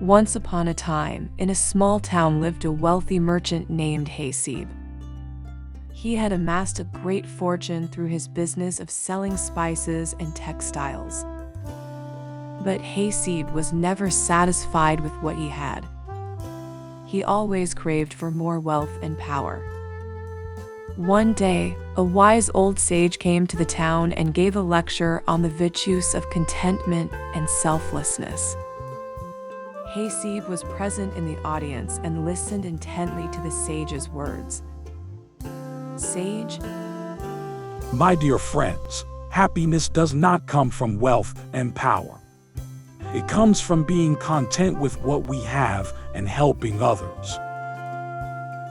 Once upon a time, in a small town lived a wealthy merchant named Haseeb. He had amassed a great fortune through his business of selling spices and textiles. But Haseeb was never satisfied with what he had. He always craved for more wealth and power. One day, a wise old sage came to the town and gave a lecture on the virtues of contentment and selflessness. Haseeb was present in the audience and listened intently to the sage's words. Sage, My dear friends, happiness does not come from wealth and power. It comes from being content with what we have and helping others.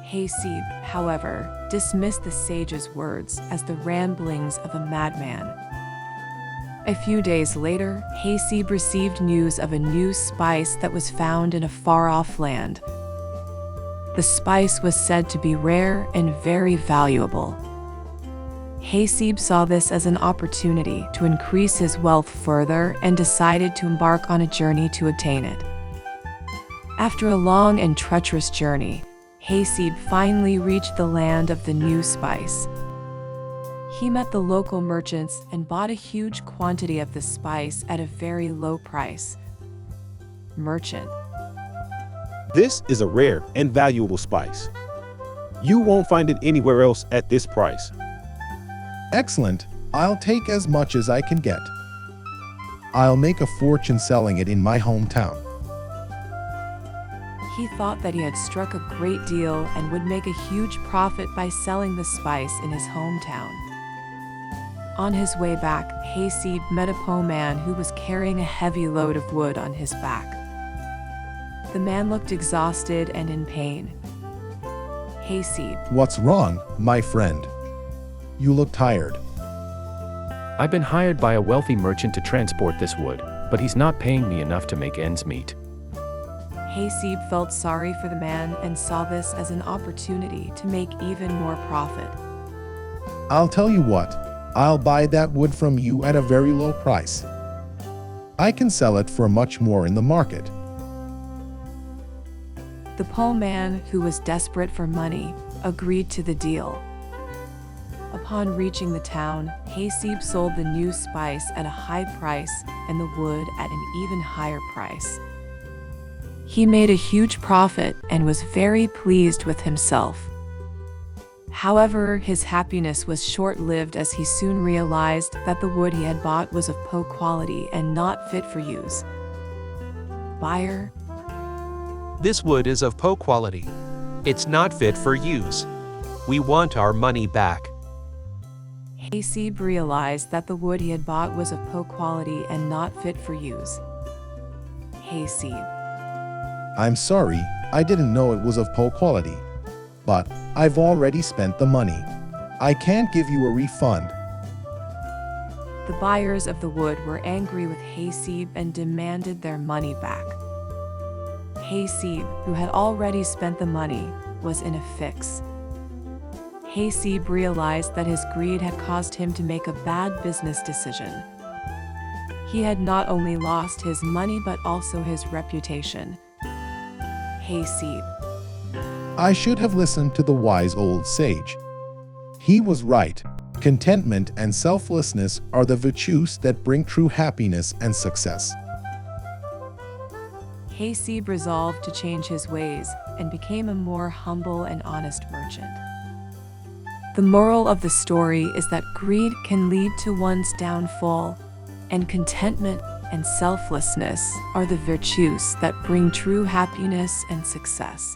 Haseeb, however, dismissed the sage's words as the ramblings of a madman. A few days later, Haseeb received news of a new spice that was found in a far-off land. The spice was said to be rare and very valuable. Haseeb saw this as an opportunity to increase his wealth further and decided to embark on a journey to obtain it. After a long and treacherous journey, Haseeb finally reached the land of the new spice. He met the local merchants and bought a huge quantity of the spice at a very low price. Merchant, This is a rare and valuable spice. You won't find it anywhere else at this price. Excellent. I'll take as much as I can get. I'll make a fortune selling it in my hometown. he thought that he had struck a great deal and would make a huge profit by selling the spice in his hometown. On his way back, Haseeb met a poor man who was carrying a heavy load of wood on his back. The man looked exhausted and in pain. Haseeb, What's wrong, my friend? You look tired. I've been hired by a wealthy merchant to transport this wood, but he's not paying me enough to make ends meet. Haseeb felt sorry for the man and saw this as an opportunity to make even more profit. I'll tell you what, I'll buy that wood from you at a very low price. I can sell it for much more in the market. The poor man, who was desperate for money, agreed to the deal. Upon reaching the town, Haseeb sold the new spice at a high price and the wood at an even higher price. He made a huge profit and was very pleased with himself. However, his happiness was short-lived as he soon realized that the wood he had bought was of poor quality and not fit for use. Buyer, This wood is of poor quality. It's not fit for use. We want our money back. Haseeb realized that the wood he had bought was of poor quality and not fit for use. Haseeb, I'm sorry, I didn't know it was of poor quality. But I've already spent the money. I can't give you a refund. The buyers of the wood were angry with Haseeb and demanded their money back. Haseeb, who had already spent the money, was in a fix. Haseeb realized that his greed had caused him to make a bad business decision. He had not only lost his money but also his reputation. Haseeb, I should have listened to the wise old sage. He was right. Contentment and selflessness are the virtues that bring true happiness and success. Haseeb resolved to change his ways and became a more humble and honest merchant. The moral of the story is that greed can lead to one's downfall, and contentment and selflessness are the virtues that bring true happiness and success.